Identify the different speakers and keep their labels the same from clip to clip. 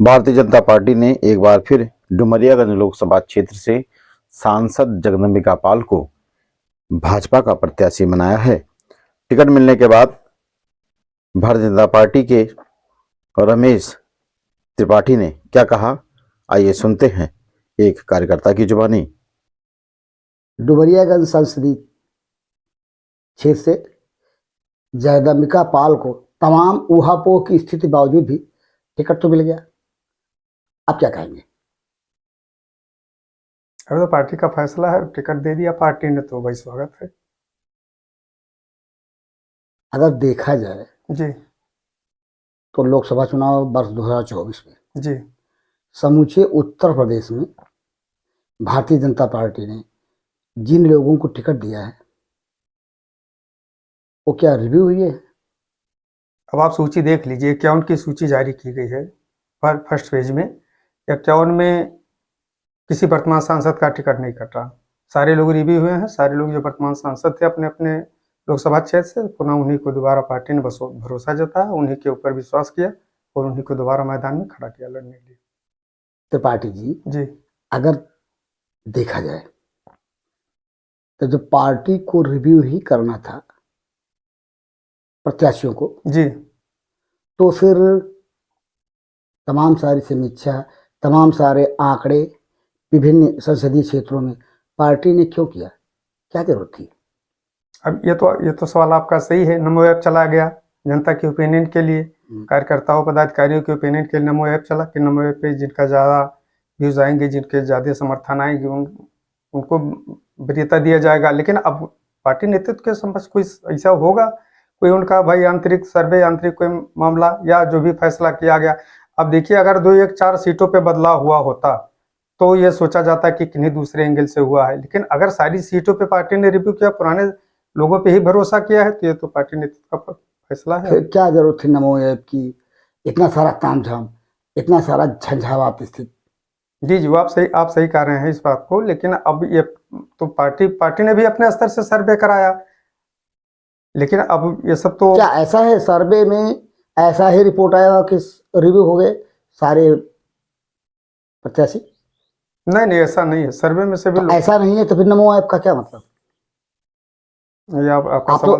Speaker 1: Bharatiya Janata party ने एक बार फिर डुमरियागंज लोकसभा क्षेत्र से सांसद जगदम्बिका पाल को भाजपा का प्रत्याशी बनाया है। टिकट मिलने के बाद भारतीय जनता पार्टी के रमेश त्रिपाठी ने क्या कहा, आइए सुनते हैं एक कार्यकर्ता की जुबानी।
Speaker 2: डुमरियागंज संसदीय क्षेत्र से जगदम्बिका पाल को तमाम ऊहापोह की स्थिति बावजूद भी टिकट तो मिल गया। आप क्या कहेंगे?
Speaker 3: अभी तो पार्टी का फैसला है, टिकट दे दिया पार्टी ने तो भाई स्वागत है।
Speaker 2: अगर देखा जाए
Speaker 3: जी
Speaker 2: तो लोकसभा चुनाव वर्ष 2024 में
Speaker 3: जी
Speaker 2: समूचे उत्तर प्रदेश में भारतीय जनता पार्टी ने जिन लोगों को टिकट दिया है वो क्या रिव्यू हुई है?
Speaker 3: अब आप सूची देख लीजिए। 51 की सूची जारी की गई है फर्स्ट पेज में। 51 में किसी वर्तमान सांसद का टिकट नहीं कट रहा। सारे लोग रिव्यू हुए हैं। सारे लोग जो वर्तमान सांसद थे अपने अपने लोकसभा क्षेत्र से, पुनः उन्हीं को दोबारा पार्टी ने भरोसा जताया, उन्हीं के ऊपर विश्वास किया और उन्हीं को दोबारा मैदान में खड़ा किया लड़ने के लिए।
Speaker 2: त्रिपाठी जी,
Speaker 3: जी
Speaker 2: अगर देखा जाए तो जब पार्टी को रिव्यू ही करना था प्रत्याशियों को,
Speaker 3: जी
Speaker 2: तो फिर तमाम सारी समीक्षा, तमाम सारे आंकड़े विभिन्न संसदीय क्षेत्रों में पार्टी ने क्यों किया? क्या जरूरत थी?
Speaker 3: अब ये तो सवाल आपका सही है। नमो ऐप चला गया जनता के ओपिनियन के लिए, कार्यकर्ताओं पदाधिकारियों के ओपिनियन के लिए नमो ऐप चला कि नमो ऐप पे जिनका ज़्यादा व्यूज आएंगे, जिनके ज़्यादा समर्थन आएंगे, उनको वरीयता दिया जाएगा। लेकिन अब पार्टी नेतृत्व के समक्ष कोई ऐसा होगा, कोई उनका भाई आंतरिक सर्वे, आंतरिक कोई मामला या जो भी फैसला किया गया। अब देखिए, अगर 2-4 सीटों पे बदलाव हुआ होता तो ये सोचा जाता कि किन्हीं दूसरे एंगल से हुआ है। लेकिन अगर सारी सीटों पे पार्टी ने रिव्यू किया, पुराने लोगों पे ही भरोसा किया है, तो ये तो पार्टी नेतृत्व का फैसला है।
Speaker 2: फिर क्या जरूरत थी नमो ऐप की? इतना सारा तामझाम, इतना सारा झंझावात स्थिति।
Speaker 3: जी आप सही कह रहे हैं इस बात को। लेकिन अब ये तो पार्टी ने भी अपने स्तर से सर्वे कराया। लेकिन अब ये सब तो
Speaker 2: क्या ऐसा है सर्वे में ऐसा ही रिपोर्ट आया कि रिव्यू हो गए सारे प्रत्याशी?
Speaker 3: नहीं, ऐसा नहीं है। सर्वे में से भी
Speaker 2: तो ऐसा नहीं है तो फिर नमो ऐप का क्या मतलब?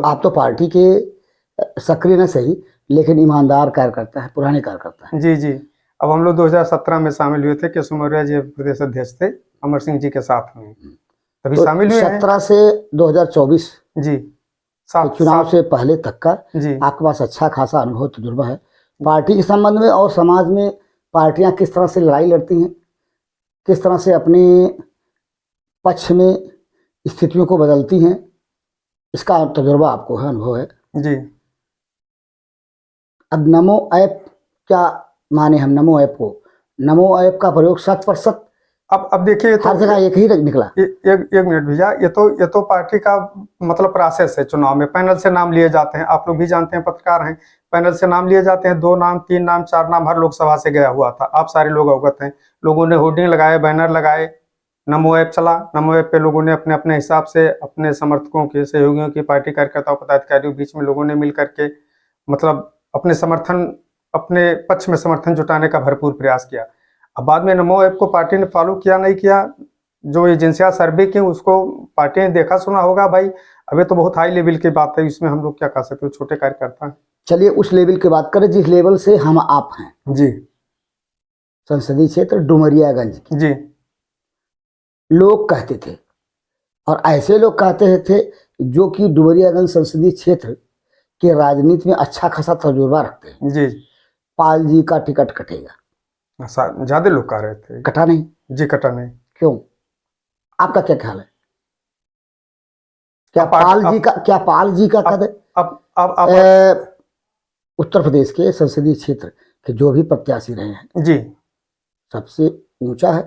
Speaker 2: आप तो पार्टी के सक्रिय न सही लेकिन ईमानदार कार्यकर्ता है, पुराने कार्यकर्ता है।
Speaker 3: जी अब हम लोग 2017 में शामिल हुए थे। केशव मौर्य जी प्रदेश अध्यक्ष थे, अमर सिंह जी के साथ में तभी
Speaker 2: तो
Speaker 3: शामिल हुए हैं।
Speaker 2: 17 से 2024
Speaker 3: जी
Speaker 2: तो चुनाव से पहले तक का
Speaker 3: जी
Speaker 2: आपके पास अच्छा खासा अनुभव, तजुर्बा है पार्टी के संबंध में और समाज में पार्टियां किस तरह से लड़ाई लड़ती हैं, किस तरह से अपने पक्ष में स्थितियों को बदलती हैं, इसका तजुर्बा आपको है, अनुभव है।
Speaker 3: जी अब
Speaker 2: नमो ऐप क्या माने हम नमो ऐप को? नमो ऐप का प्रयोग 100%
Speaker 3: अब देखिए तो
Speaker 2: हर जगह एक ही निकला।
Speaker 3: एक मिनट भैया, ये तो पार्टी का मतलब प्रोसेस है। चुनाव में पैनल से नाम लिए जाते हैं। आप लोग भी जानते हैं, पत्रकार हैं, पैनल से नाम लिए जाते हैं। 2 नाम, 3 नाम, 4 नाम हर लोकसभा से गया हुआ था। आप सारे लोग अवगत हैं। लोगों ने होर्डिंग लगाए, बैनर लगाए, नमो ऐप चला। नमो ऐप पे लोगों ने अपने अपने हिसाब से अपने समर्थकों के, सहयोगियों की, पार्टी कार्यकर्ताओं पदाधिकारियों बीच में लोगों ने मिल करके मतलब अपने समर्थन, अपने पक्ष में समर्थन जुटाने का भरपूर प्रयास किया। अब बाद में नमो ऐप को पार्टी ने फॉलो किया नहीं किया, जो एजेंसियां सर्वे की उसको पार्टी ने देखा सुना होगा। भाई अभी तो बहुत हाई लेवल की बात है, इसमें हम लोग क्या कर सकते हैं, छोटे कार्यकर्ता हैं।
Speaker 2: चलिए उस लेवल की बात करें जिस लेवल से हम आप हैं।
Speaker 3: जी
Speaker 2: संसदीय क्षेत्र डुमरियागंज की
Speaker 3: जी
Speaker 2: लोग कहते थे, और ऐसे लोग कहते थे जो कि डुमरियागंज संसदीय क्षेत्र के राजनीति में अच्छा खासा तजुर्बा रखते हैं,
Speaker 3: जी
Speaker 2: पाल जी का टिकट कटेगा।
Speaker 3: ज्यादा लोग कह रहे थे।
Speaker 2: कटा नहीं?
Speaker 3: जी कटा नहीं।
Speaker 2: क्यों? आपका क्या ख्याल है? क्या पाल जी का कद
Speaker 3: अब
Speaker 2: उत्तर प्रदेश के संसदीय क्षेत्र के जो भी प्रत्याशी रहे हैं
Speaker 3: जी
Speaker 2: सबसे ऊंचा है?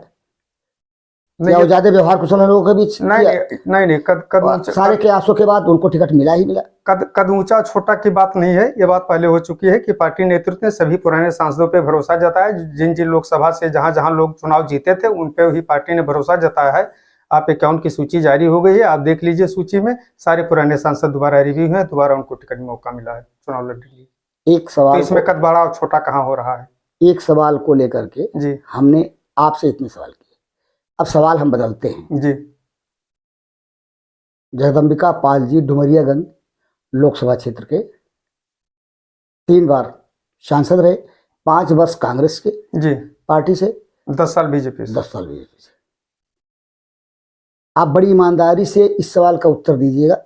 Speaker 3: नहीं,
Speaker 2: या ज्यादा व्यवहार कुशल लोगों के बीच?
Speaker 3: नहीं, कद
Speaker 2: सारे प्रयासों के बाद उनको टिकट मिला ही मिला।
Speaker 3: कद ऊंचा छोटा की बात नहीं है। ये बात पहले हो चुकी है कि पार्टी नेतृत्व ने सभी पुराने सांसदों पे भरोसा जताया। जिन जिन लोकसभा से जहां लोग चुनाव जीते थे उन पे ही पार्टी ने भरोसा जताया है। आप 51 की सूची जारी हो गई है, आप देख लीजिए। सूची में सारे पुराने सांसद दोबारा रिव्यू हैं, दोबारा उनको टिकट मौका मिला है चुनाव लड़ने के लिए।
Speaker 2: एक सवाल
Speaker 3: तो इसमें कद बड़ा और छोटा कहाँ हो रहा है?
Speaker 2: एक सवाल को लेकर के
Speaker 3: जी
Speaker 2: हमने आपसे इतने सवाल किए, अब सवाल हम बदलते हैं।
Speaker 3: जी
Speaker 2: जगदम्बिका पाल जी डुमरियागंज लोकसभा क्षेत्र के 3 बार सांसद रहे, 5 वर्ष कांग्रेस के
Speaker 3: जी
Speaker 2: पार्टी से,
Speaker 3: 10 साल बीजेपी से।
Speaker 2: 10 साल बीजेपी से। आप बड़ी ईमानदारी से इस सवाल का उत्तर दीजिएगा,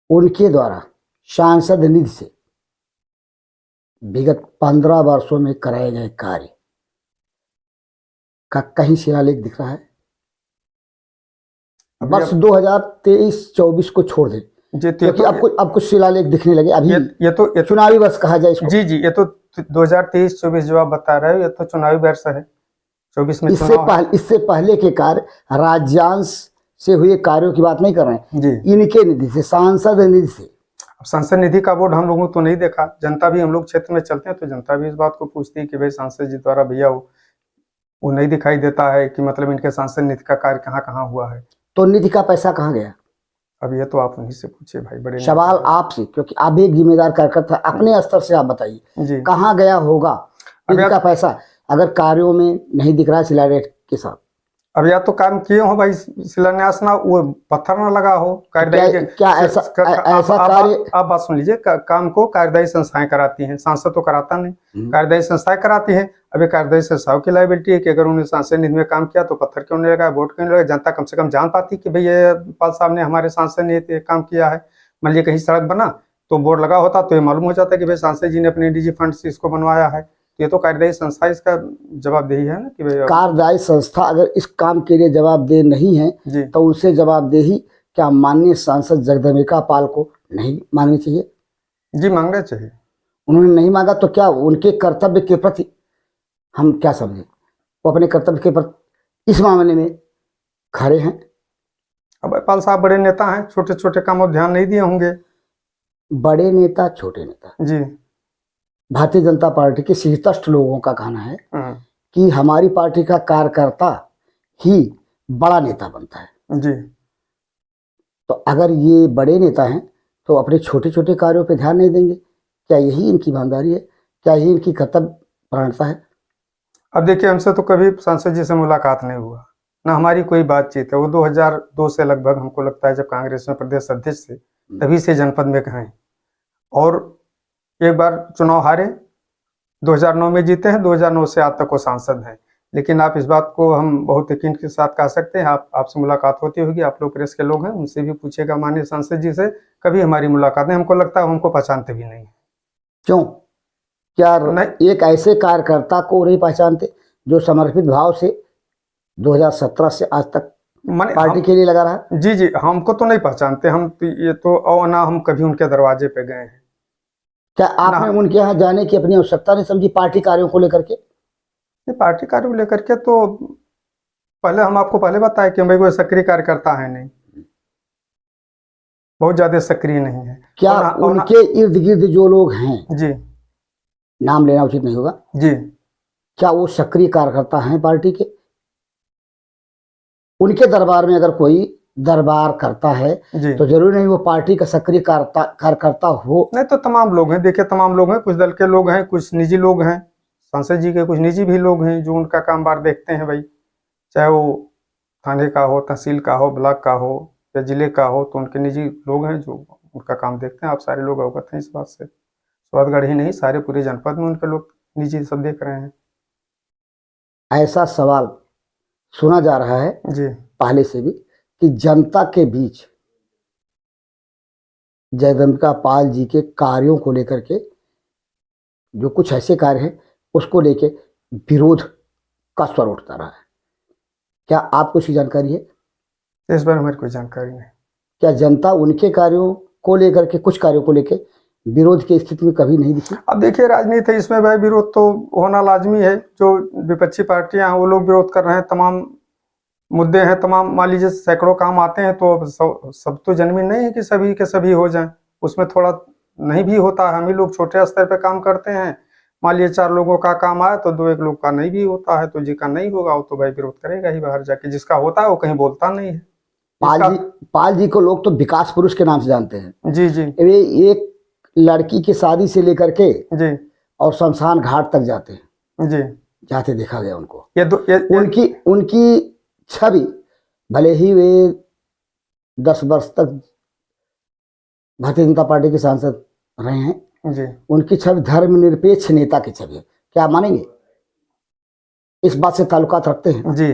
Speaker 2: उनके द्वारा सांसद निधि से विगत 15 वर्षों में कराए गए कार्य का कहीं शिलालेख दिख रहा है?
Speaker 3: अभी
Speaker 2: वर्ष 2023-24 को छोड़ दें,
Speaker 3: जी तो
Speaker 2: क्योंकि अब कुछ शिलालेख दिखने लगे। अभी
Speaker 3: ये तो
Speaker 2: चुनावी वर्ष कहा जाए इसको।
Speaker 3: जी ये तो 2023-24 जो आप बता रहे हो, ये तो चुनावी वर्ष है। 24 में चुनाव है।
Speaker 2: इससे पहले के कार्य, राज्यांश से हुए कार्यों की बात नहीं कर रहे हैं,
Speaker 3: जी
Speaker 2: इनके निधि से, सांसद निधि से।
Speaker 3: अब सांसद निधि का बोर्ड हम लोगों को तो नहीं देखा, जनता भी, हम लोग क्षेत्र में चलते हैं तो जनता भी इस बात को पूछती है कि भाई सांसद जी द्वारा भैया वो नहीं दिखाई देता है कि मतलब इनके सांसद निधि का कार्य कहाँ कहाँ हुआ है।
Speaker 2: तो निधि का पैसा कहाँ गया?
Speaker 3: अब ये तो आप उन्हीं से पूछिए भाई, बड़े
Speaker 2: सवाल आपसे, क्योंकि आप भी एक जिम्मेदार कार्यकर्ता, अपने स्तर से आप बताइए
Speaker 3: जी
Speaker 2: कहाँ गया होगा निधि का पैसा, अगर कार्यों में नहीं दिख रहा है शिलालेख के साथ।
Speaker 3: अब या तो काम किए हो भाई, शिलान्यास ना, वो पत्थर ना लगा हो, कार्यदायी
Speaker 2: क्या ऐसा कार्य?
Speaker 3: आप बात सुन लीजिए, काम को कार्यदायी संस्थाएं कराती हैं, सांसद तो कराता नहीं, कार्यदायी संस्थाएं कराती हैं। अब ये कार्यदायी संस्थाओं की लायबिलिटी है कि अगर उन्होंने सांसद निधि में काम किया तो पत्थर क्यों नहीं लगा, वोट क्यों नहीं लगा, जनता कम से कम जान पाती कि भाई ये पाल साहब ने हमारे सांसद ने काम किया है। मान लीजिए कहीं सड़क बना तो बोर्ड लगा होता तो ये मालूम हो जाता कि भाई सांसद जी ने अपने निजी फंड से इसको बनवाया है। ये तो कार्यदायी संस्था इसका जवाबदेही है ना कि भाई
Speaker 2: कार्यदायी संस्था अगर इस काम के लिए जवाबदेह नहीं है
Speaker 3: जी
Speaker 2: तो उनसे जवाबदेही क्या माननीय सांसद जगदम्बिका पाल को नहीं मांगनी चाहिए?
Speaker 3: जी मांगना चाहिए।
Speaker 2: उन्होंने नहीं मांगा तो क्या उनके कर्तव्य के प्रति हम क्या समझे, वो अपने कर्तव्य के प्रति इस मामले में खड़े हैं?
Speaker 3: अब पाल साहब बड़े नेता हैं, छोटे छोटे कामों ध्यान नहीं दिए होंगे।
Speaker 2: बड़े नेता छोटे नेता,
Speaker 3: जी
Speaker 2: भारतीय जनता पार्टी के शीर्षस्थ लोगों का कहना है कि हमारी पार्टी का कार्यकर्ता ही बड़ा नेता बनता है।
Speaker 3: जी
Speaker 2: तो अगर ये बड़े नेता हैं तो अपने छोटे छोटे कार्यों पे ध्यान नहीं देंगे? क्या यही इनकी ईमानदारी है? क्या यही इनकी कर्तव्य परायणता है?
Speaker 3: अब देखिए, हमसे तो कभी सांसद जी से मुलाकात नहीं हुआ, ना हमारी कोई बातचीत है। वो 2002 से लगभग, हमको लगता है जब कांग्रेस में प्रदेश अध्यक्ष थे तभी से जनपद में हैं, और एक बार चुनाव हारे, 2009 में जीते हैं, 2009 से आज तक वो सांसद हैं। लेकिन आप इस बात को हम बहुत यकीन के साथ कह सकते हैं, आपसे मुलाकात होती होगी, आप लोग प्रेस के लोग हैं, उनसे भी पूछिएगा माननीय सांसद जी से, कभी हमारी मुलाकात नहीं। हमको लगता है हमको पहचानते भी नहीं।
Speaker 2: क्यों? क्या
Speaker 3: नहीं,
Speaker 2: एक ऐसे कार्यकर्ता को नहीं पहचानते जो समर्पित भाव से 2017 से आज तक पार्टी के लिए लगा रहा?
Speaker 3: जी जी, हमको तो नहीं पहचानते, हम तो ये तो, और ना हम कभी उनके दरवाजे पे गए हैं।
Speaker 2: क्या आपने उनके यहाँ जाने की अपनी आवश्यकता नहीं समझी पार्टी कार्यों को लेकर के?
Speaker 3: पार्टी कार्य को लेकर के तो पहले हम आपको पहले बताए कि भाई वो सक्रिय कार्यकर्ता है नहीं, बहुत ज्यादा सक्रिय नहीं है।
Speaker 2: क्या उनके इर्द गिर्द जो लोग हैं,
Speaker 3: जी,
Speaker 2: नाम लेना उचित नहीं होगा
Speaker 3: जी,
Speaker 2: क्या वो सक्रिय कार्यकर्ता हैं पार्टी के? उनके दरबार में अगर कोई दरबार करता है
Speaker 3: जी,
Speaker 2: तो जरूरी नहीं वो पार्टी का सक्रिय कार्यकर्ता हो।
Speaker 3: नहीं तो तमाम लोग हैं, देखिए तमाम लोग हैं, कुछ दल के लोग हैं, कुछ निजी लोग हैं, सांसद जी के कुछ निजी भी लोग हैं जो उनका काम बार देखते हैं भाई, चाहे वो थाने का हो, तहसील का हो, ब्लॉक का हो या जिले का हो, तो उनके निजी लोग हैं जो उनका काम देखते हैं। आप सारे लोग अवगत हैं इस बात से, स्वादगढ़ ही नहीं, सारे पूरे जनपद में उनके लोग निजी सब देख रहे हैं।
Speaker 2: ऐसा सवाल सुना जा रहा है
Speaker 3: जी
Speaker 2: पहले से भी कि जनता के बीच जगदम्बिका पाल जी के कार्यों को लेकर के, जो कुछ ऐसे कार्य हैं उसको लेके विरोध का स्वर उठता रहा है। क्या आपको इसकी जानकारी है?
Speaker 3: इस बार हमारी कोई जानकारी नहीं।
Speaker 2: क्या जनता उनके कार्यों को लेकर के, कुछ कार्यों को लेके विरोध की स्थिति में कभी नहीं दिखी?
Speaker 3: अब देखिए, राजनीति है, इसमें भाई विरोध तो होना लाजमी है। जो विपक्षी पार्टियां हैं वो लोग विरोध कर रहे हैं, तमाम मुद्दे हैं, तमाम मान लीजिए सैकड़ों काम आते हैं, तो सब तो जन्मी नहीं है कि सभी के सभी हो जाएं, उसमें थोड़ा नहीं भी होता है। हम ही लोग छोटे स्तर पे काम करते हैं, मान लीजिए 4 लोगों का काम आया तो 2-1 लोग का नहीं भी होता है, तो जिसका नहीं होगा वो तो भाई विरोध करेगा ही बाहर जाके, जिसका होता है वो कहीं बोलता नहीं है।
Speaker 2: पाल जी को लोग तो विकास पुरुष के नाम से जानते हैं।
Speaker 3: जी जी,
Speaker 2: वे एक लड़की की शादी से लेकर के
Speaker 3: जी
Speaker 2: और शमशान घाट तक जाते
Speaker 3: जी।
Speaker 2: जाते देखा गया उनको।
Speaker 3: ये
Speaker 2: उनकी उनकी छवि, भले ही वे 10 वर्ष तक भारतीय जनता पार्टी के सांसद रहे हैं,
Speaker 3: जी।
Speaker 2: उनकी छवि धर्मनिरपेक्ष नेता की छवि है। क्या आप मानेंगे? इस बात से ताल्लुकात रखते हैं।
Speaker 3: जी।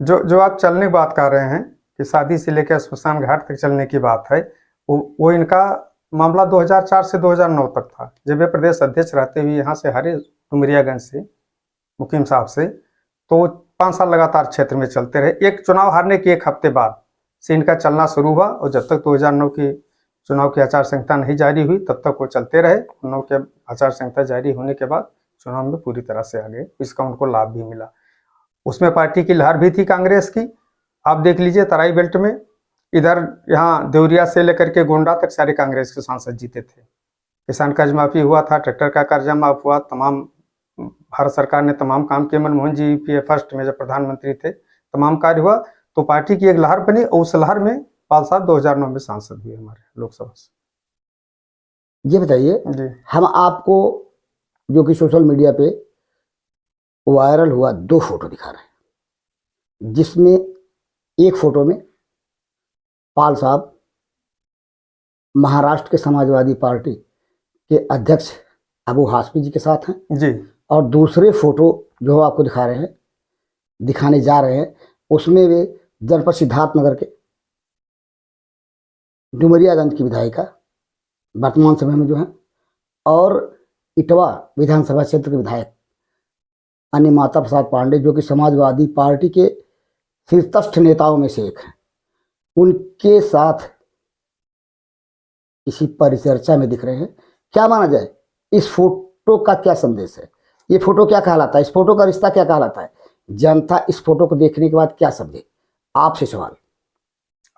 Speaker 3: जो आप चलने की बात कर रहे हैं कि शादी से लेकर श्मशान घाट तक चलने की बात है, वो इनका मामला 2004 से 2009 तक था, जब वे प्रदेश अध्यक्ष रहते हुए यहाँ से हारे डुमरियागंज से मुकीम साहब से, तो 5 साल लगातार क्षेत्र में चलते रहे। एक चुनाव हारने के 1 हफ्ते बाद से इनका चलना शुरू हुआ, और जब तक 2009 की चुनाव की आचार संहिता नहीं जारी हुई तब तक वो चलते रहे। 9 के आचार संहिता जारी होने के बाद चुनाव में पूरी तरह से आ गए, इसका उनको लाभ भी मिला। उसमें पार्टी की लहर भी थी कांग्रेस की। आप देख लीजिए तराई बेल्ट में, इधर यहाँ देवरिया से लेकर के गोंडा तक सारे कांग्रेस के सांसद जीते थे। किसान कर्ज माफी हुआ था, ट्रैक्टर का कर्जा माफ हुआ, तमाम भारत सरकार ने तमाम काम किए। मनमोहन जी यूपीए फर्स्ट में जब प्रधानमंत्री थे तमाम कार्य हुआ, तो पार्टी की एक लहर बनी, और उस लहर में पाल साहब 2009 में सांसद हुए हमारे लोकसभा से।
Speaker 2: ये बताइए,
Speaker 3: जी।
Speaker 2: हम आपको जो कि सोशल मीडिया पे वायरल हुआ 2 फोटो दिखा रहे हैं, जिसमें एक फोटो में पाल साहब महाराष्ट्र के समाजवादी पार्टी के अध्यक्ष अबू हाशमी जी के साथ हैं
Speaker 3: जी।
Speaker 2: और दूसरे फोटो जो आपको दिखाने जा रहे हैं, उसमें वे जनपद सिद्धार्थनगर के डुमरियागंज की विधायिका वर्तमान समय में जो है, और इटवा विधानसभा क्षेत्र के विधायक अन्य माता प्रसाद पांडे, जो कि समाजवादी पार्टी के शीर्षस्थ नेताओं में से एक हैं, उनके साथ किसी परिचर्चा में दिख रहे हैं। क्या माना जाए, इस फोटो का क्या संदेश है? ये फोटो क्या कहलाता है? इस फोटो का रिश्ता क्या कहलाता है? जनता इस फोटो को देखने के बाद क्या समझे? आपसे सवाल।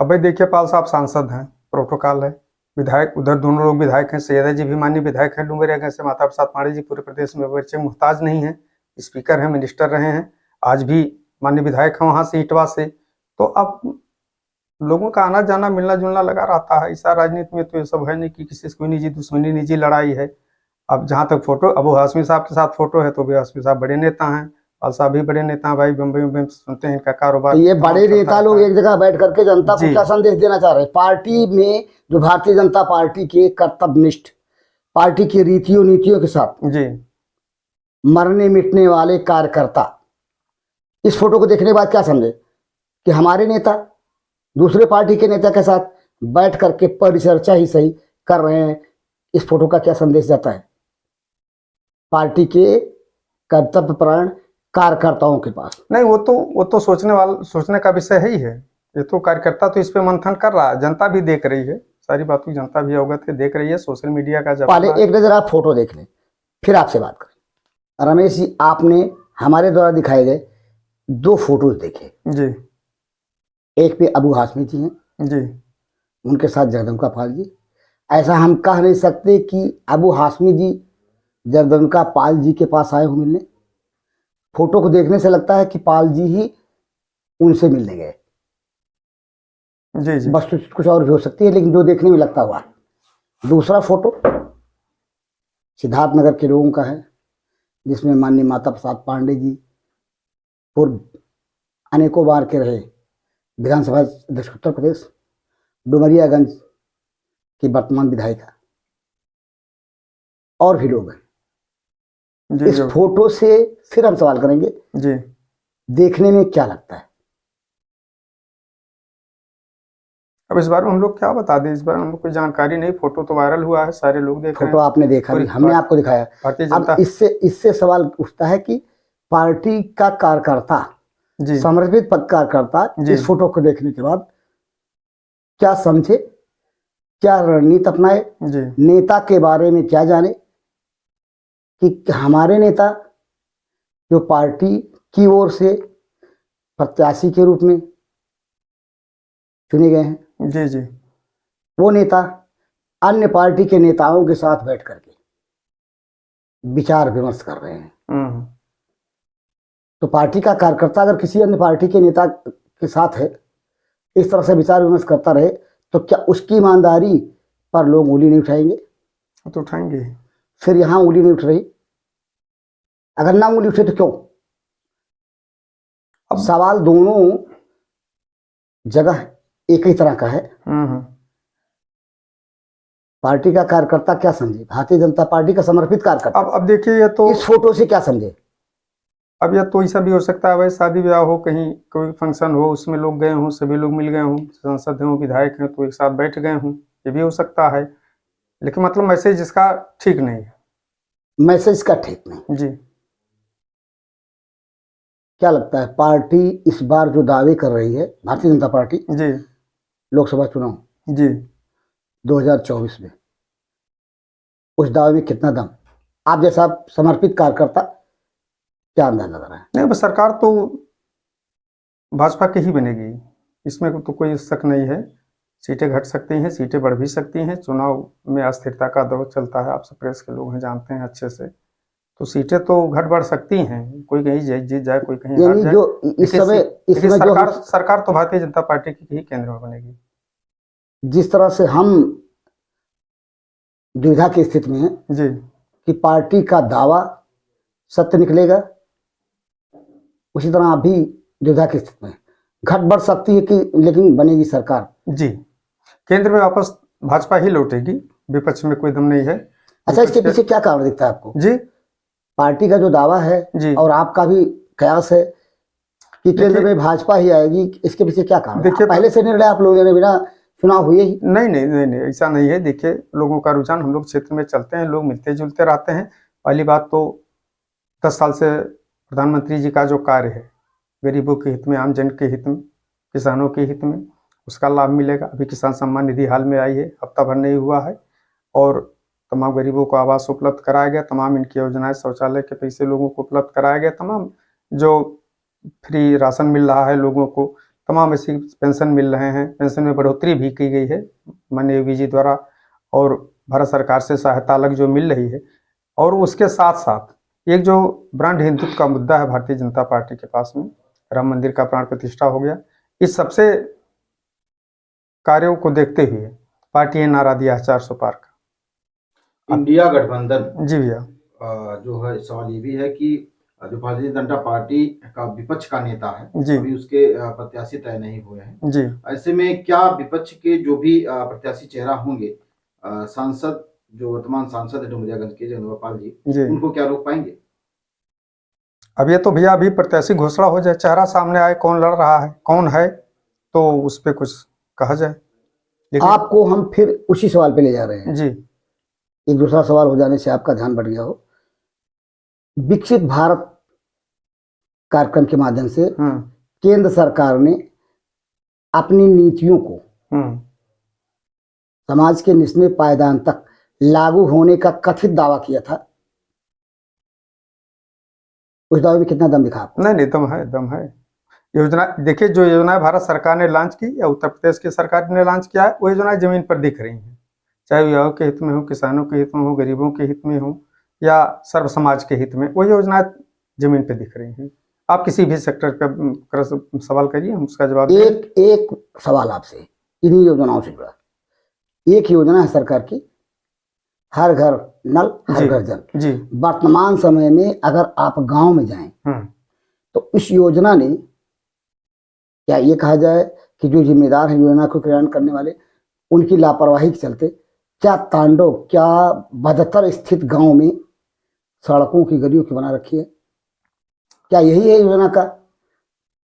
Speaker 3: अब भाई देखिए, पाल साहब सांसद हैं, प्रोटोकॉल है। विधायक उधर दोनों लोग विधायक हैं, सैयदा जी भी माननीय विधायक हैं डुमरियागंज से, माता प्रसाद पांडे जी पूरे प्रदेश में परिचय मुहताज नहीं है, स्पीकर हैं, मिनिस्टर रहे हैं, आज भी माननीय विधायक हैं वहाँ से इटवा से। तो अब लोगों का आना जाना मिलना जुलना लगा रहता है। ऐसा राजनीति में तो ये सब है नहीं कि किसी से कोई निजी दुश्मनी निजी लड़ाई है। अब जहाँ तक फोटो अबू हाशमी साहब के साथ फोटो है, तो अबू हाशमी साहब बड़े नेता हैं, पाल साहब भी बड़े नेता हैं भाई, बम्बई सुनते हैं इनका कारोबार।
Speaker 2: तो ये बड़े नेता लोग एक जगह बैठ करके जनता को
Speaker 3: जी।
Speaker 2: क्या संदेश देना चाह रहे हैं? पार्टी में जो भारतीय जनता पार्टी के कर्तव्यनिष्ठ, पार्टी की रीतियों नीतियों के साथ
Speaker 3: जी।
Speaker 2: मरने मिटने वाले कार्यकर्ता इस फोटो को देखने के बाद क्या समझे कि हमारे नेता दूसरे पार्टी के नेता के साथ बैठ करके परिचर्चा ही सही कर रहे हैं। इस फोटो का क्या संदेश जाता है पार्टी के कर्तव्यपरायण कार्यकर्ताओं के पास?
Speaker 3: नहीं, वो तो सोचने का विषय है ही है। ये तो कार्यकर्ता तो इस पे मंथन कर रहा है, जनता भी देख रही है, सारी बातों की जनता भी अवगत है, देख रही है, सोशल मीडिया का जब
Speaker 2: पहले एक नजर आप फोटो देख लें, फिर आपसे बात करें। रमेश जी, आपने हमारे द्वारा दिखाए गए 2 फोटोज देखे।
Speaker 3: जी।
Speaker 2: एक पे अबू हाशमी जी हैं,
Speaker 3: जी।
Speaker 2: उनके साथ जगदम्बिका पाल जी। ऐसा हम कह नहीं सकते कि अबू हाशमी जी जगदम्बिका पाल जी के पास आए हो मिलने। फोटो को देखने से लगता है कि पाल जी ही उनसे मिलने गए।
Speaker 3: जी। जी।
Speaker 2: बस कुछ और भी हो सकती है, लेकिन जो देखने में लगता हुआ। दूसरा फोटो सिद्धार्थनगर के लोगों का है, जिसमें माननीय माता प्रसाद पांडे जी पूर्व अनेकों बार के रहे विधानसभा अध्यक्ष उत्तर प्रदेश, डुमरियागंज की वर्तमान विधायिका, और भी लोग हैं।
Speaker 3: जी।
Speaker 2: इस फोटो से फिर हम सवाल करेंगे,
Speaker 3: जी।
Speaker 2: देखने में क्या लगता है?
Speaker 3: अब इस बार हम लोग क्या बता दें, इस बार हम लोग कोई जानकारी नहीं। फोटो तो वायरल हुआ है, सारे लोग देख रहे
Speaker 2: फोटो
Speaker 3: हैं।
Speaker 2: आपने देखा भी, हमने आपको दिखाया।
Speaker 3: भारतीय
Speaker 2: अब
Speaker 3: जनता
Speaker 2: इससे सवाल उठता है कि पार्टी का कार्यकर्ता,
Speaker 3: जी।
Speaker 2: समर्पित पद कार्यकर्ता
Speaker 3: जी।
Speaker 2: इस फोटो को देखने के बाद क्या समझे, क्या रणनीति अपनाए,
Speaker 3: जी।
Speaker 2: नेता के बारे में क्या जाने कि हमारे नेता जो पार्टी की ओर से प्रत्याशी के रूप में चुने गए हैं,
Speaker 3: जी। जी।
Speaker 2: वो नेता अन्य पार्टी के नेताओं के साथ बैठ करके विचार विमर्श कर रहे हैं। तो पार्टी का कार्यकर्ता अगर किसी अन्य पार्टी के नेता के साथ है, इस तरह से विचार विमर्श करता रहे, तो क्या उसकी ईमानदारी पर लोग उंगली नहीं उठाएंगे?
Speaker 3: तो उठाएंगे।
Speaker 2: फिर यहाँ उंगली नहीं उठ रही? अगर ना उंगली उठे तो क्यों?
Speaker 3: अब
Speaker 2: सवाल दोनों जगह एक ही तरह का है। पार्टी का कार्यकर्ता क्या समझे, भारतीय जनता पार्टी का समर्पित कार्यकर्ता
Speaker 3: अब देखिए, ये तो
Speaker 2: इस फोटो से क्या समझे?
Speaker 3: अब यह तो ऐसा भी हो सकता है भाई, शादी ब्याह हो, कहीं कोई फंक्शन हो, उसमें लोग गए हों, सभी लोग मिल गए हों, सांसद हों, विधायक हैं, तो एक साथ बैठ गए हों, ये भी हो सकता है। लेकिन मतलब मैसेज इसका ठीक नहीं है।
Speaker 2: मैसेज का ठीक नहीं।
Speaker 3: जी।
Speaker 2: क्या लगता है पार्टी इस बार जो दावे कर रही है, भारतीय जनता पार्टी,
Speaker 3: जी।
Speaker 2: लोकसभा चुनाव
Speaker 3: जी।
Speaker 2: 2024 में, उस दावे में कितना दम? आप जैसा समर्पित कार्यकर्ता क्या अंदाजा लग रहा है?
Speaker 3: नहीं, बस सरकार तो भाजपा की ही बनेगी, इसमें तो कोई शक नहीं है। सीटें घट सकती हैं, सीटें बढ़ भी सकती हैं, चुनाव में अस्थिरता का दौर चलता है, आप सब प्रेस के लोग हैं, जानते हैं अच्छे से। तो सीटें तो घट बढ़ सकती हैं, कोई कहीं जीत जाए, कोई कहीं हार
Speaker 2: यानी
Speaker 3: जाए।
Speaker 2: जो इस समय
Speaker 3: लेकिन
Speaker 2: जो
Speaker 3: सरकार तो भारतीय जनता पार्टी की ही केंद्र में बनेगी।
Speaker 2: जिस तरह से हम दुविधा की स्थिति में हैं
Speaker 3: जी।
Speaker 2: कि पार्टी का दावा सत्य निकलेगा, उसी तरह आप भी दुविधा की स्थिति में हैं। घट बढ़ सकती है कि लेकिन बनेगी सरकार।
Speaker 3: जी, केंद्र में वापस भाजपा ही लौटेगी, विपक्ष में कोई दम नहीं है।
Speaker 2: अच्छा, इसके पीछे क्या कारण दिखता है आपको?
Speaker 3: जी।
Speaker 2: पार्टी का जो दावा है
Speaker 3: जी।
Speaker 2: और आपका भी कयास है कि केंद्र में भाजपा ही आएगी, इसके पीछे क्या कारण?
Speaker 3: देखिए,
Speaker 2: पहले से निर्णय आप लोगों ने बिना चुनाव हुए ही?
Speaker 3: नहीं नहीं नहीं नहीं, ऐसा नहीं है। देखिए, लोगों का रुझान, हम लोग क्षेत्र में चलते हैं, लोग मिलते जुलते रहते हैं। पहली बात तो 10 साल से प्रधानमंत्री जी का जो कार्य है, गरीबों के हित में, आम जन के हित में, किसानों के हित में, उसका लाभ मिलेगा। अभी किसान सम्मान निधि हाल में आई है, हफ्ता भर नहीं हुआ है, और तमाम गरीबों को आवास उपलब्ध कराया गया, तमाम इनकी योजनाएं, शौचालय के पैसे लोगों को उपलब्ध कराया गया, तमाम जो फ्री राशन मिल रहा है लोगों को, तमाम ऐसी पेंशन मिल रहे हैं, पेंशन में बढ़ोतरी भी की गई है माननीय योगी जी द्वारा, और भारत सरकार से सहायता अलग जो मिल रही है। और उसके साथ साथ एक जो ब्रांड हिंदुत्व का मुद्दा है भारतीय जनता पार्टी के पास में, राम मंदिर का प्राण प्रतिष्ठा हो गया। इस सबसे कार्यों को देखते हुए पार्टी ने नारा दिया है 400 पार का।
Speaker 1: इंडिया गठबंधन,
Speaker 3: जी भैया,
Speaker 1: जो है सवाल ये भी है कि जो भारतीय जनता पार्टी का विपक्ष का नेता है,
Speaker 3: जी।
Speaker 1: अभी उसके प्रत्याशी तय नहीं हुए हैं।
Speaker 3: जी।
Speaker 1: ऐसे में क्या विपक्ष के जो भी प्रत्याशी चेहरा होंगे, सांसद जो वर्तमान सांसद है डुमरियागंज के जगदम्बिकापाल जी, उनको क्या रोक पाएंगे?
Speaker 3: अब ये तो भैया अभी प्रत्याशी घोषणा हो जाए, चेहरा सामने आए, कौन लड़ रहा है, कौन है, तो उस पर कुछ कहा जाए।
Speaker 2: आपको हम फिर उसी सवाल पे ले जा रहे हैं।
Speaker 3: जी।
Speaker 2: एक दूसरा सवाल हो जाने से आपका ध्यान बढ़ गया हो। विकसित भारत कार्यक्रम के माध्यम से केंद्र सरकार ने अपनी नीतियों को समाज के निचले पायदान तक लागू होने का कथित दावा किया था। उस दावे में कितना दम दिखा आपको?
Speaker 3: नहीं, दम है, दम है। योजना देखिए, जो योजनाएं भारत सरकार ने लॉन्च की या उत्तर प्रदेश की सरकार ने लॉन्च किया है, वो योजनाएं जमीन पर दिख रही हैं, चाहे युवाओं के हित में हो, किसानों के हित में हो, गरीबों के हित में हो, या सर्व समाज के हित में, वो योजनाएं जमीन पे दिख रही हैं। आप किसी भी सेक्टर का सवाल करिए, हम उसका जवाब देंगे।
Speaker 2: एक सवाल आपसे इन्हीं योजनाओं से जुड़ा। एक योजना है सरकार की, हर घर नल हर घर जल।
Speaker 3: जी।
Speaker 2: वर्तमान समय में अगर आप गांव में जाएं तो इस योजना ने, क्या ये कहा जाए कि जो जिम्मेदार है योजना को क्रियान्वयन करने वाले, उनकी लापरवाही के चलते क्या तांडव, क्या बदतर स्थित गांव में सड़कों की गलियों की बना रखी है? क्या यही है योजना का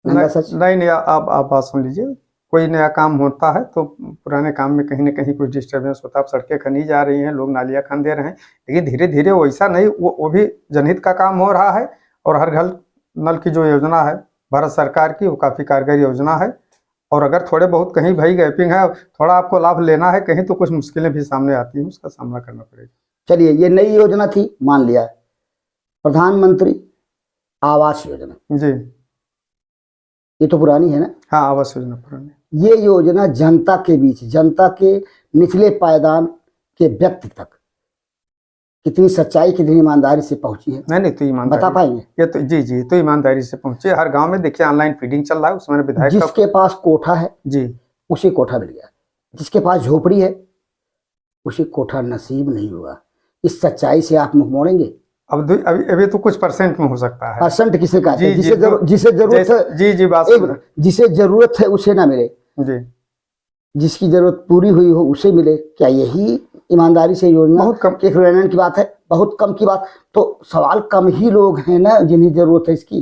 Speaker 2: नंगा सच?
Speaker 3: नहीं, आप बात सुन लीजिए। कोई नया काम होता है तो पुराने काम में कहीं ना कहीं कुछ डिस्टर्बेंस होता है। अब सड़कें खनी जा रही हैं, लोग नालियाँ खन दे रहे हैं, लेकिन धीरे धीरे वैसा नहीं, वो भी जनहित का काम हो रहा है। और हर घर नल की जो योजना है भारत सरकार की, वो काफ़ी कारगर योजना है। और अगर थोड़े बहुत कहीं भाई गैपिंग है, थोड़ा आपको लाभ लेना है कहीं, तो कुछ मुश्किलें भी सामने आती हैं, उसका सामना करना पड़ेगा।
Speaker 2: चलिए, ये नई योजना थी, मान लिया। प्रधानमंत्री आवास योजना,
Speaker 3: जी,
Speaker 2: ये तो पुरानी है ना?
Speaker 3: हाँ, आवास योजना पुरानी।
Speaker 2: ये योजना जनता के बीच, जनता के निचले पायदान के व्यक्ति तक कितनी सच्चाई, कितनी ईमानदारी से पहुंची है?
Speaker 3: नहीं, तो ईमानदारी
Speaker 2: बता पाएंगे?
Speaker 3: ये तो जी, तो ईमानदारी से पहुंची। हर गांव में देखिए ऑनलाइन फीडिंग चल रहा है, उसमें विधायक
Speaker 2: जिसके पास कोठा है
Speaker 3: जी,
Speaker 2: उसे कोठा मिल गया, जिसके पास झोपड़ी है उसे कोठा नसीब नहीं हुआ। इस सच्चाई से आप मुंह मोड़ेंगे?
Speaker 3: अभी अभी तो कुछ परसेंट में हो सकता है।
Speaker 2: परसेंट किसे कहते हैं?
Speaker 3: जी,
Speaker 2: जिसे
Speaker 3: जी, तो
Speaker 2: जिसे जरूरत है,
Speaker 3: जी जी बात सुन
Speaker 2: जिसे जरूरत है उसे ना मिले,
Speaker 3: जी
Speaker 2: जिसकी जरूरत पूरी हुई हो उसे मिले। क्या यही ईमानदारी से योजना?
Speaker 3: बहुत कम।
Speaker 2: एक क्रियान्वयन की बात है, बहुत कम की बात। तो सवाल कम ही लोग हैं ना जिन्हें जरूरत है इसकी।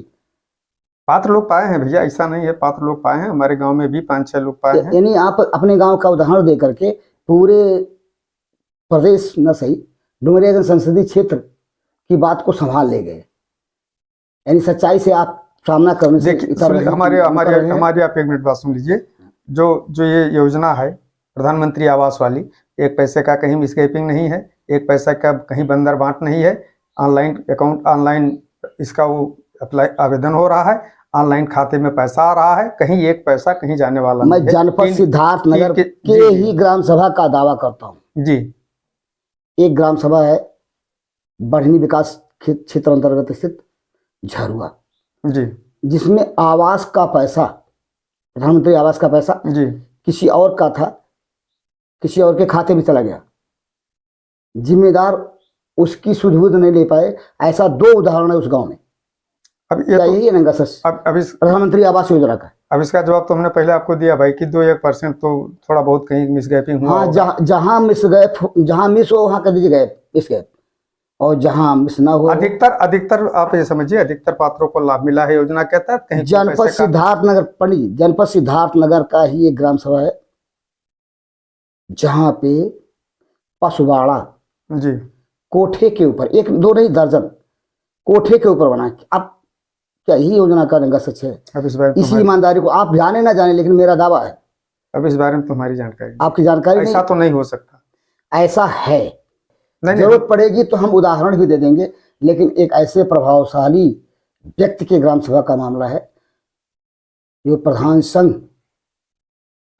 Speaker 3: पात्र लोग पाए हैं भैया, ऐसा नहीं है, पात्र लोग पाए हैं, हमारे गांव में भी 5-6 लोग पाए हैं।
Speaker 2: यानी आप अपने गांव का उदाहरण दे करके पूरे प्रदेश न सही, डुमरियागंज संसदीय क्षेत्र की बात को संभाल ले गए। यानी सच्चाई से आप सामना करने से
Speaker 3: देखिए
Speaker 2: इतर रहे हैं,
Speaker 3: हमारे
Speaker 2: कर रहे हैं।
Speaker 3: हमारी आप 1 मिनट बात सुन लीजिए। जो ये योजना है प्रधानमंत्री आवास वाली, एक पैसे का कहीं मिसगैपिंग नहीं है, एक पैसा का कहीं बंदर बांट नहीं है। ऑनलाइन अकाउंट, ऑनलाइन इसका वो अप्लाई आवेदन हो रहा है, ऑनलाइन खाते में पैसा आ रहा है, कहीं एक पैसा कहीं जाने वाला
Speaker 2: मैं
Speaker 3: नहीं है।
Speaker 2: जनपद सिद्धार्थ नगर
Speaker 3: जी,
Speaker 2: के
Speaker 3: जी,
Speaker 2: ही ग्राम सभा का दावा करता हूँ।
Speaker 3: जी
Speaker 2: एक ग्राम सभा है बढ़नी विकास क्षेत्र अंतर्गत स्थित झरुआ,
Speaker 3: जी
Speaker 2: जिसमें आवास का पैसा, प्रधानमंत्री आवास का पैसा
Speaker 3: जी
Speaker 2: किसी और का था, किसी और के खाते में चला गया। जिम्मेदार उसकी सुध बुध नहीं ले पाए। ऐसा 2 उदाहरण है उस गांव में।
Speaker 3: अब ये
Speaker 2: क्या
Speaker 3: तो
Speaker 2: यही है नंगा सच
Speaker 3: अब
Speaker 2: प्रधानमंत्री आवास योजना का?
Speaker 3: अब इसका जवाब तो हमने पहले आपको दिया भाई कि 2-1% तो थोड़ा बहुत कहीं मिसगैपिंग हुआ
Speaker 2: हाँ,
Speaker 3: होगा।
Speaker 2: जहां मिस गए, जहां मिस हो वहां कर दीजिए गए, मिस गए, और जहां मिस ना हो।
Speaker 3: अधिकतर आप ये समझिए, अधिकतर पात्रों को लाभ मिला है योजना के तहत। कहीं
Speaker 2: जनपद सिद्धार्थ नगर, पंडित जी, जनपद सिद्धार्थ नगर का ही एक ग्राम सभा है जहां पे पशुवाड़ा
Speaker 3: जी
Speaker 2: कोठे के ऊपर, 1-2 नहीं दर्जन कोठे के ऊपर बना। अब क्या यही योजना का नंगा सच है?
Speaker 3: अब इस बारे में
Speaker 2: इसी ईमानदारी को आप जाने ना जाने, लेकिन मेरा दावा है,
Speaker 3: अब इस बारे में तुम्हारी जानकारी
Speaker 2: आपकी जानकारी
Speaker 3: ऐसा
Speaker 2: नहीं,
Speaker 3: तो नहीं हो सकता।
Speaker 2: ऐसा है।
Speaker 3: नहीं
Speaker 2: जरूरत पड़ेगी तो हम उदाहरण भी दे देंगे, लेकिन एक ऐसे प्रभावशाली व्यक्ति के ग्राम सभा का मामला है जो प्रधान संघ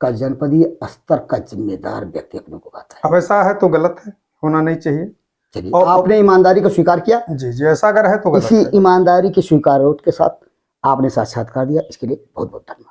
Speaker 2: का जनपदीय स्तर का जिम्मेदार व्यक्ति अपने को कहता है।
Speaker 3: अब ऐसा है तो गलत है, होना नहीं चाहिए।
Speaker 2: चलिए,
Speaker 3: और
Speaker 2: आपने ईमानदारी को स्वीकार किया।
Speaker 3: जी जी ऐसा अगर है तो गलत
Speaker 2: इसी
Speaker 3: है।
Speaker 2: ईमानदारी के स्वीकार के साथ आपने साक्षात्कार दिया, इसके लिए बहुत बहुत धन्यवाद।